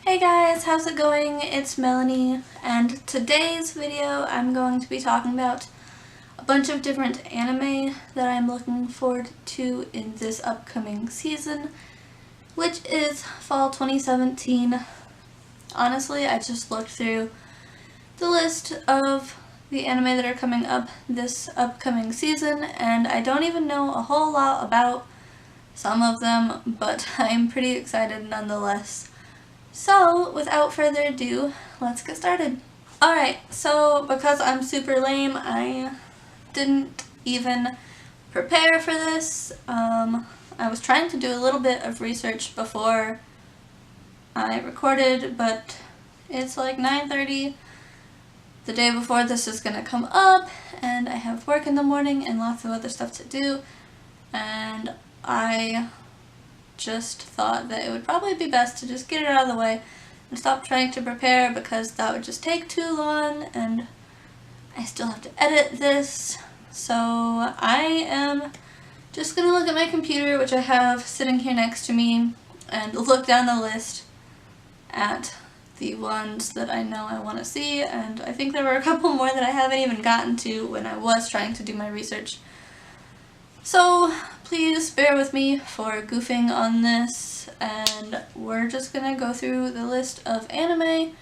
Hey guys, how's it going? It's Melanie, and today's video I'm going to be talking about a bunch of different anime that I'm looking forward to in this upcoming season, which is fall 2017. Honestly, I just looked through the list of the anime that are coming up this upcoming season, and I don't even know a whole lot about some of them, but I'm pretty excited nonetheless. So, without further ado, let's get started. Alright, so because I'm super lame, I didn't even prepare for this. I was trying to do a little bit of research before I recorded, but it's like 9:30 the day before this is gonna come up, and I have work in the morning and lots of other stuff to do, and I just thought that it would probably be best to just get it out of the way and stop trying to prepare, because that would just take too long and I still have to edit this. So I am just gonna look at my computer, which I have sitting here next to me, and look down the list at the ones that I know I want to see, and I think there were a couple more that I haven't even gotten to when I was trying to do my research. So please bear with me for goofing on this, and we're just gonna go through the list of anime,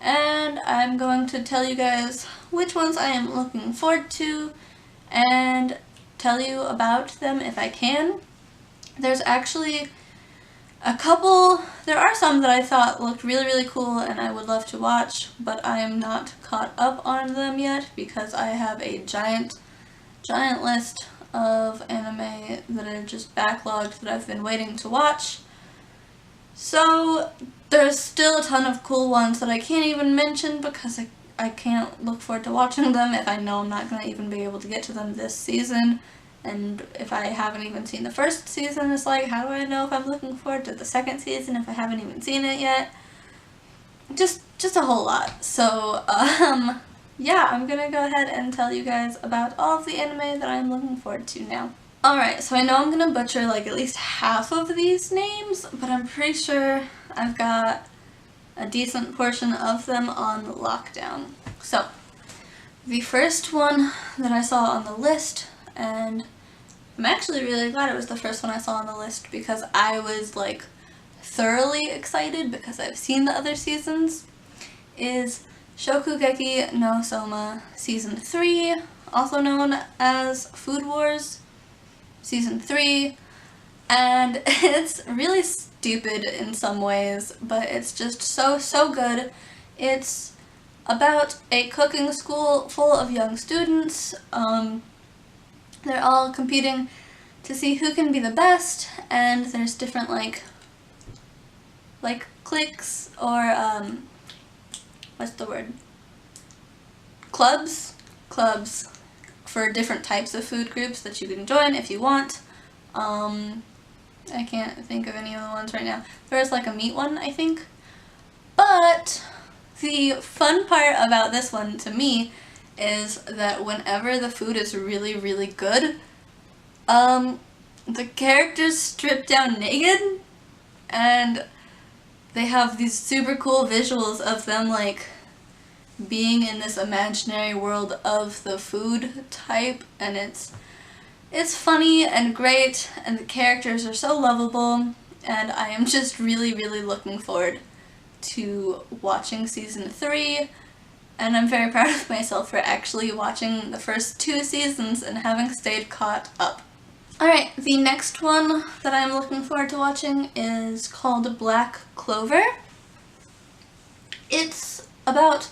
and I'm going to tell you guys which ones I am looking forward to and tell you about them if I can. There's actually there are some that I thought looked really cool and I would love to watch, but I am not caught up on them yet because I have a giant list of anime that are just backlogged that I've been waiting to watch. So there's still a ton of cool ones that I can't even mention because I can't look forward to watching them if I know I'm not going to even be able to get to them this season. And if I haven't even seen the first season, it's like, how do I know if I'm looking forward to the second season if I haven't even seen it yet? Just a whole lot. So, yeah, I'm gonna go ahead and tell you guys about all of the anime that I'm looking forward to now. Alright, so I know I'm gonna butcher like at least half of these names, but I'm pretty sure I've got a decent portion of them on lockdown. So, the first one that I saw on the list, and I'm actually really glad it was the first one I saw on the list because I was like thoroughly excited because I've seen the other seasons, is Shokugeki no Soma Season 3, also known as Food Wars Season 3, and it's really stupid in some ways, but it's just so good. It's about a cooking school full of young students. They're all competing to see who can be the best, and there's different like cliques or what's the word? Clubs for different types of food groups that you can join if you want. I can't think of any of the ones right now. There's like a meat one, I think. But the fun part about this one to me is that whenever the food is really good, the characters strip down naked, and they have these super cool visuals of them like being in this imaginary world of the food type, and it's funny and great, and the characters are so lovable, and I am just really looking forward to watching Season 3, and I'm very proud of myself for actually watching the first 2 seasons and having stayed caught up. Alright, the next one that I'm looking forward to watching is called Black Clover. It's about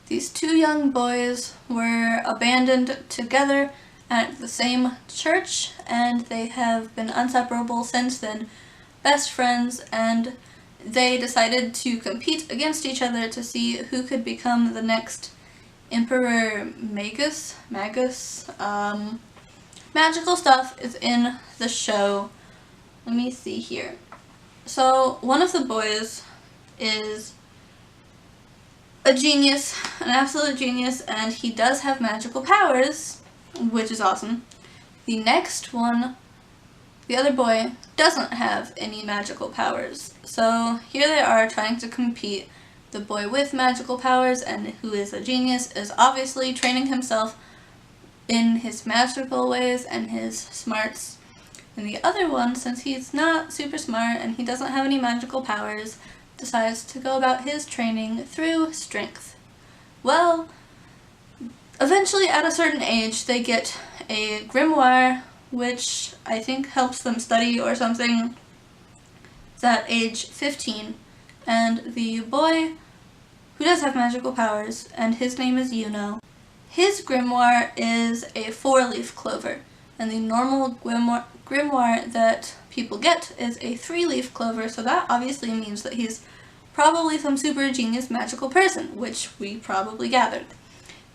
these 2 young boys were abandoned together at the same church, and they have been inseparable since then, best friends, and they decided to compete against each other to see who could become the next Emperor Magus. Magical stuff is in the show. Let me see here. So one of the boys is a genius, an absolute genius, and he does have magical powers, which is awesome. The next one, the other boy, doesn't have any magical powers, So here they are trying to compete. The boy with magical powers and who is a genius is obviously training himself in his magical ways and his smarts. And the other one, since he's not super smart and he doesn't have any magical powers, decides to go about his training through strength. Well, eventually at a certain age they get a grimoire, which I think helps them study or something. It's at age 15, and the boy who does have magical powers, and his name is his grimoire is a 4-leaf clover, and the normal grimoire that people get is a 3-leaf clover, so that obviously means that he's probably some super genius magical person, which we probably gathered.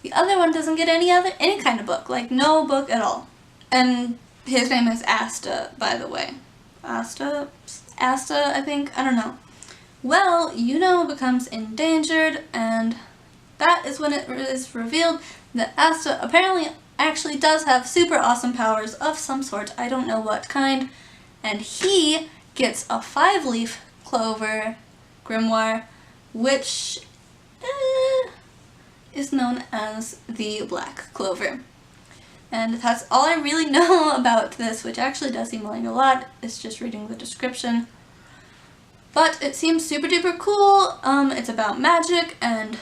The other one doesn't get any kind of book, like no book at all. And his name is Asta, by the way. Asta, I think? I don't know. Well, becomes endangered, and that is when it is revealed that Asta apparently actually does have super awesome powers of some sort, I don't know what kind, and he gets a 5-leaf clover grimoire, which is known as the Black Clover. And that's all I really know about this, which actually does seem like a lot. It's just reading the description. But it seems super duper cool. It's about magic and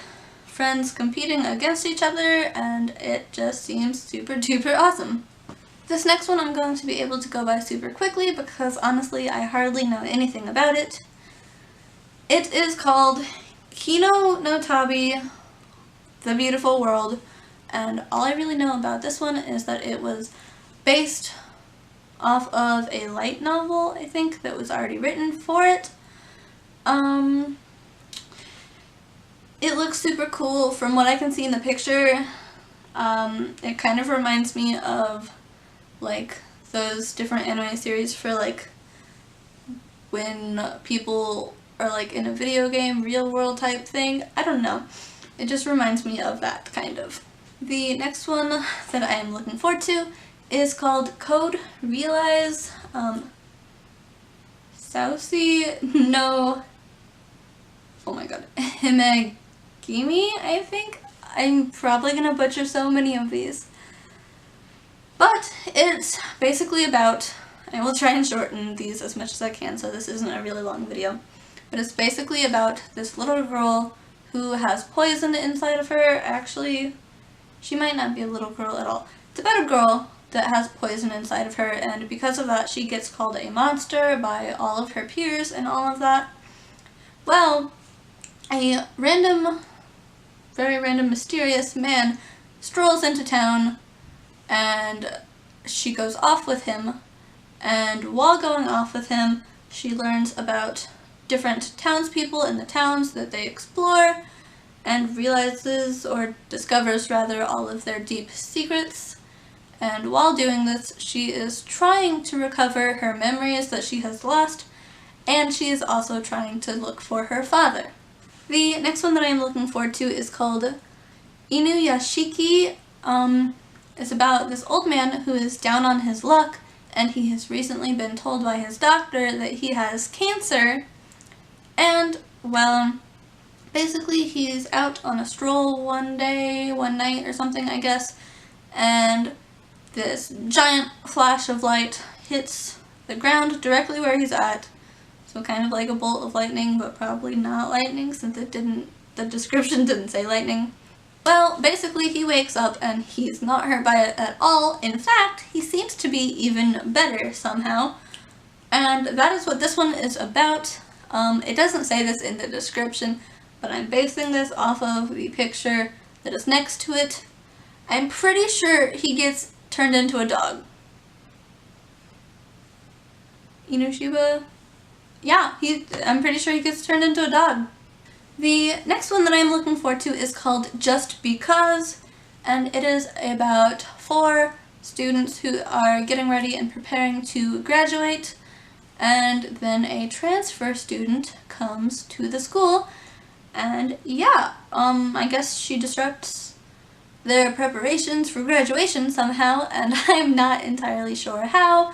friends competing against each other, and it just seems super duper awesome. This next one I'm going to be able to go by super quickly because honestly I hardly know anything about it. It is called Kino no Tabi, The Beautiful World, and all I really know about this one is that it was based off of a light novel, I think, that was already written for it. It looks super cool from what I can see in the picture. It kind of reminds me of like those different anime series for like when people are like in a video game, real world type thing. I don't know. It just reminds me of that kind of. The next one that I am looking forward to is called Code Realize Saucy no, oh my god, Himegimi, I think? I'm probably gonna butcher so many of these. But it's basically about, I will try and shorten these as much as I can so this isn't a really long video, but it's basically about this little girl who has poison inside of her. Actually, she might not be a little girl at all. It's about a girl that has poison inside of her, and because of that she gets called a monster by all of her peers and all of that. Well, a very random mysterious man strolls into town and she goes off with him, and while going off with him she learns about different townspeople in the towns that they explore and realizes, or discovers rather, all of their deep secrets. And while doing this she is trying to recover her memories that she has lost, and she is also trying to look for her father. The next one that I am looking forward to is called Inuyashiki. It's about this old man who is down on his luck, and he has recently been told by his doctor that he has cancer, and, well, basically he's out on a stroll one night or something, I guess, and this giant flash of light hits the ground directly where he's at. So kind of like a bolt of lightning, but probably not lightning since the description didn't say lightning. Well, basically he wakes up and he's not hurt by it at all. In fact, he seems to be even better somehow. And that is what this one is about. It doesn't say this in the description, but I'm basing this off of the picture that is next to it. I'm pretty sure he gets turned into a dog. Inoshiba? Yeah, I'm pretty sure he gets turned into a dog. The next one that I'm looking forward to is called Just Because, and it is about 4 students who are getting ready and preparing to graduate, and then a transfer student comes to the school, and yeah, I guess she disrupts their preparations for graduation somehow, and I'm not entirely sure how.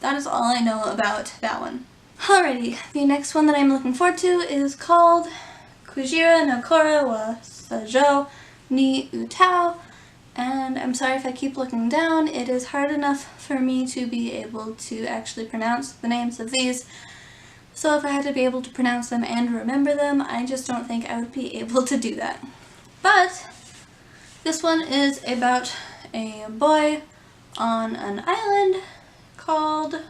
That is all I know about that one. Alrighty, the next one that I'm looking forward to is called Kujira no Kora wa Sajo ni Utao. And I'm sorry if I keep looking down, it is hard enough for me to be able to actually pronounce the names of these. So if I had to be able to pronounce them and remember them, I just don't think I would be able to do that. But this one is about a boy on an island called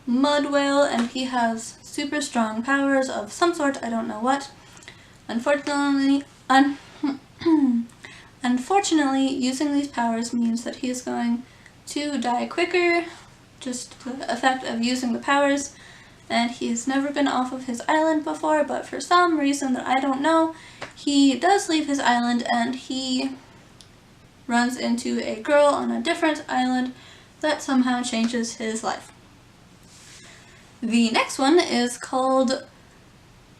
Mud Whale, and he has super strong powers of some sort, I don't know what. Unfortunately, using these powers means that he is going to die quicker, just the effect of using the powers, and he's never been off of his island before, but for some reason that I don't know, he does leave his island and he runs into a girl on a different island that somehow changes his life. The next one is called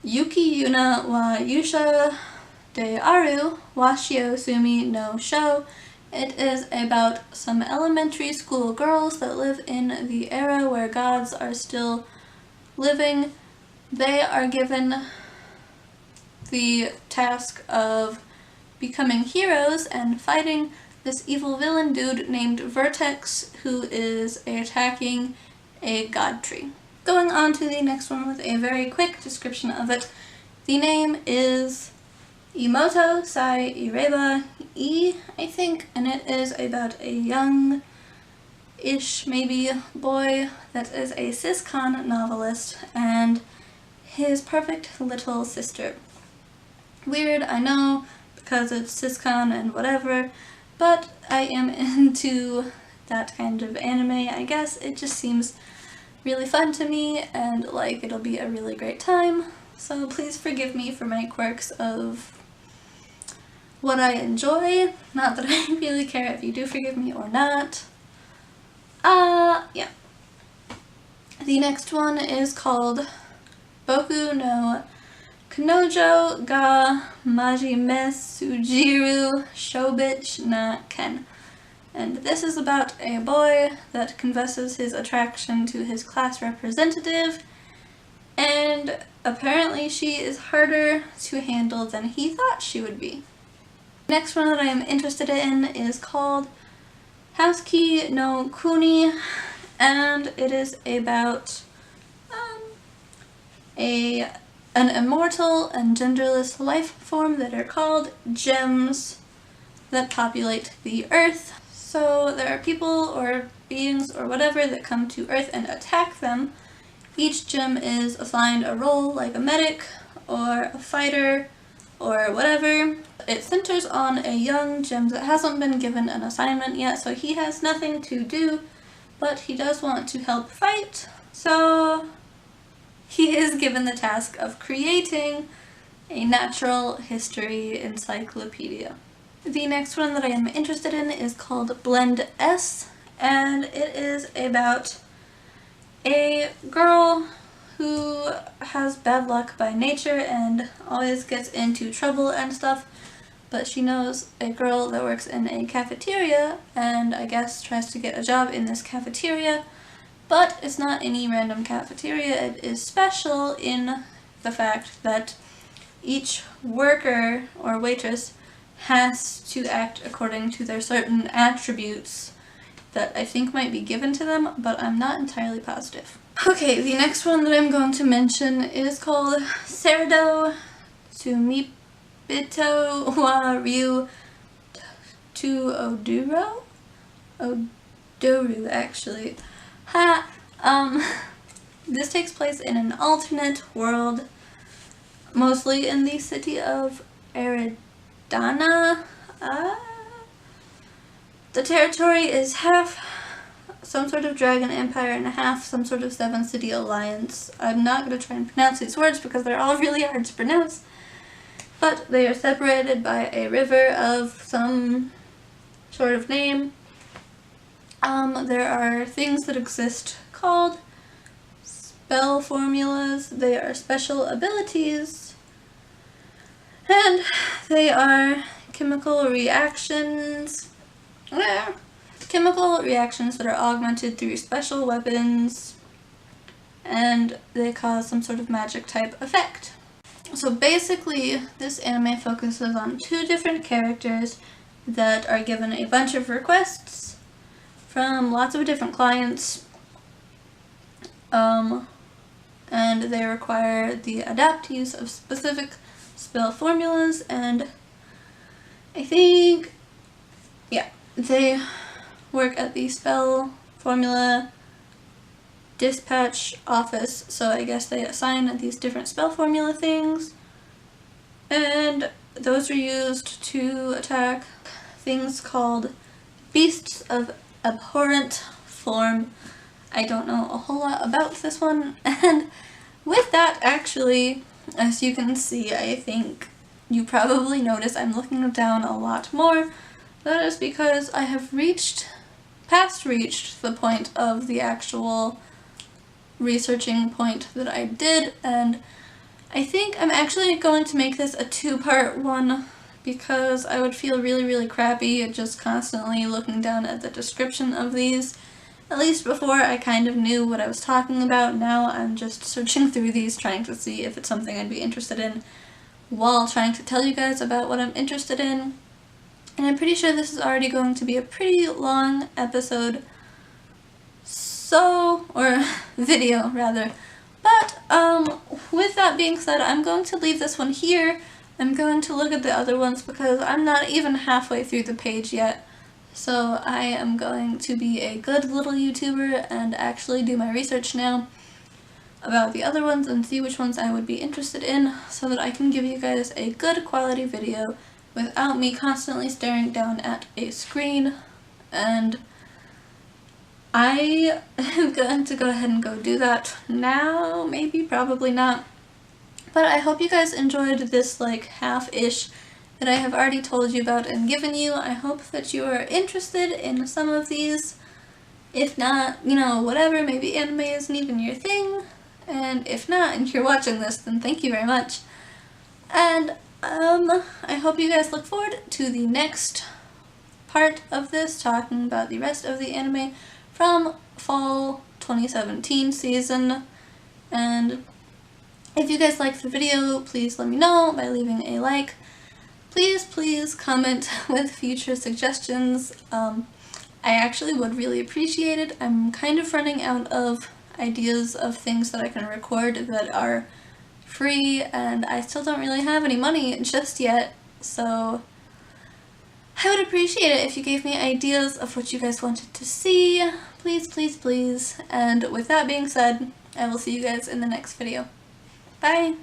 Yuki Yuna wa Yusha de Aru Washio Sumi no Sho. It is about some elementary school girls that live in the era where gods are still living. They are given the task of becoming heroes and fighting this evil villain dude named Vertex, who is attacking a god tree. Going on to the next one with a very quick description of it. The name is Imoto Sai Ireba E, I think, and it is about a young-ish, maybe, boy that is a cis-con novelist and his perfect little sister. Weird, I know, because it's cis-con and whatever, but I am into that kind of anime, I guess. It just seems really fun to me, and like it'll be a really great time, so please forgive me for my quirks of what I enjoy. Not that I really care if you do forgive me or not. Yeah. The next one is called Boku no Kanojo ga Majime Sujiru sho-bitch na Ken. And this is about a boy that confesses his attraction to his class representative, and apparently she is harder to handle than he thought she would be. The next one that I am interested in is called Housekeeping no Kuni, and it is about an immortal and genderless life form that are called gems that populate the earth. So there are people or beings or whatever that come to Earth and attack them. Each gem is assigned a role, like a medic or a fighter or whatever. It centers on a young gem that hasn't been given an assignment yet, so he has nothing to do, but he does want to help fight. So he is given the task of creating a natural history encyclopedia. The next one that I am interested in is called Blend S, and it is about a girl who has bad luck by nature and always gets into trouble and stuff, but she knows a girl that works in a cafeteria and I guess tries to get a job in this cafeteria, but it's not any random cafeteria. It is special in the fact that each worker or waitress has to act according to their certain attributes that I think might be given to them, but I'm not entirely positive. Okay, the next one that I'm going to mention is called Serdo Tsumibito wa Ryu to Oduro? Odoru, actually. This takes place in an alternate world, mostly in the city of Eridana. The territory is half some sort of dragon empire and half some sort of 7-city alliance. I'm not going to try and pronounce these words because they're all really hard to pronounce, but they are separated by a river of some sort of name. There are things that exist called spell formulas. They are special abilities, and they are chemical reactions that are augmented through special weapons and they cause some sort of magic type effect. So basically, this anime focuses on two different characters that are given a bunch of requests from lots of different clients, and they require the adept use of specific spell formulas, and I think, yeah, they work at the spell formula dispatch office, so I guess they assign these different spell formula things, and those are used to attack things called beasts of abhorrent form. I don't know a whole lot about this one, and with that, actually, as you can see, I think you probably notice I'm looking down a lot more. That is because I have reached the point of the actual researching point that I did, and I think I'm actually going to make this a two-part one because I would feel really crappy just constantly looking down at the description of these. At least before I kind of knew what I was talking about. Now I'm just searching through these trying to see if it's something I'd be interested in while trying to tell you guys about what I'm interested in. And I'm pretty sure this is already going to be a pretty long episode, or video rather. But with that being said, I'm going to leave this one here. I'm going to look at the other ones because I'm not even halfway through the page yet. So I am going to be a good little YouTuber and actually do my research now about the other ones and see which ones I would be interested in so that I can give you guys a good quality video without me constantly staring down at a screen. And I am going to go ahead and go do that now, maybe, probably not. But I hope you guys enjoyed this like half-ish that I have already told you about and given you. I hope that you are interested in some of these. If not, you know, whatever, maybe anime isn't even your thing. And if not, and you're watching this, then thank you very much. And I hope you guys look forward to the next part of this, talking about the rest of the anime from fall 2017 season. And if you guys liked the video, please let me know by leaving a like. Please comment with future suggestions. I actually would really appreciate it. I'm kind of running out of ideas of things that I can record that are free, and I still don't really have any money just yet, so I would appreciate it if you gave me ideas of what you guys wanted to see. Please. And with that being said, I will see you guys in the next video. Bye!